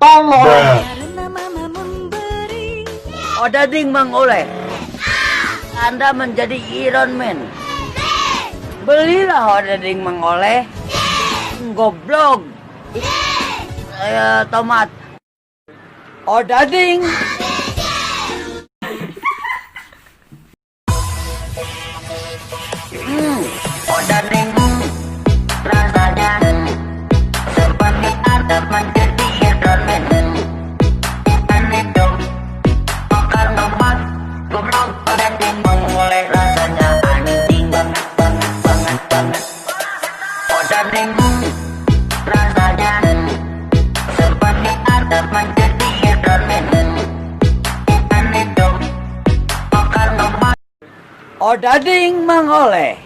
Bruh. Odading Mang Oleh, Anda menjadi Iron Man. Belilah Odading Mang Oleh. Goblok. Tomat. Odading. Odading. Rasanya seperti Anda menjadi Iron Man. Makan tomat. Goblok. Odading Mang Oleh. Rasanya anjing banget. Odading. Rasanya seperti Anda menjadi Iron Man. Makan tomat. Odading Mang Oleh.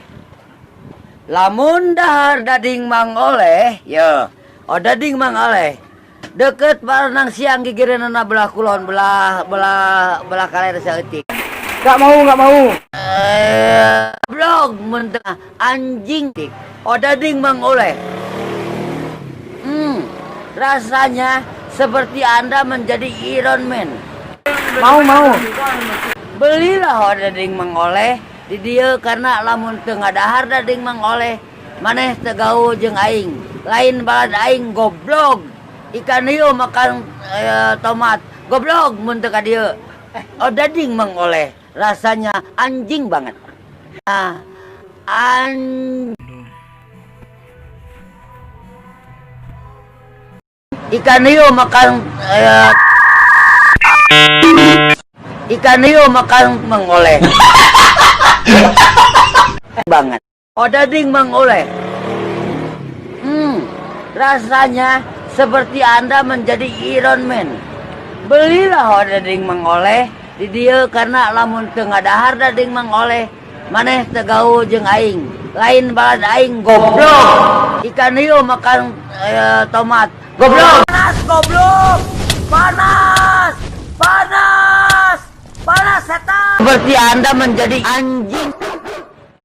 Lamun dahar dading Mang Oleh, ya. Odading Mang Oleh. Deket barenang siang gigireunana belah kulon, belah kaler saeutik. Gak mau. Blog mentah anjing. Odading Mang Oleh. Rasanya seperti Anda menjadi Iron Man. Mau. Belilah Odading Mang Oleh di dieu karena lamun teu ngadahar dading Mang Oleh maneh teu gaul jeung aing. Lain balad aing goblok. Ikan hiu makan tomat. Goblok mun teu ka dieu. Odading Mang Oleh rasanya anjing banget. Nah, ikan hiu makan Mang Oleh. Banget. Odading Mang Oleh. Rasanya seperti Anda menjadi Iron Man. Belilah Odading Mang Oleh di dieu karena lamun teu ngadahar dading Mang Oleh maneh teu gaul jeung aing. Lain balad aing goblok. Ikan hiu makan tomat. Goblok. Panas goblok. Panas setan. Seperti Anda menjadi anjing.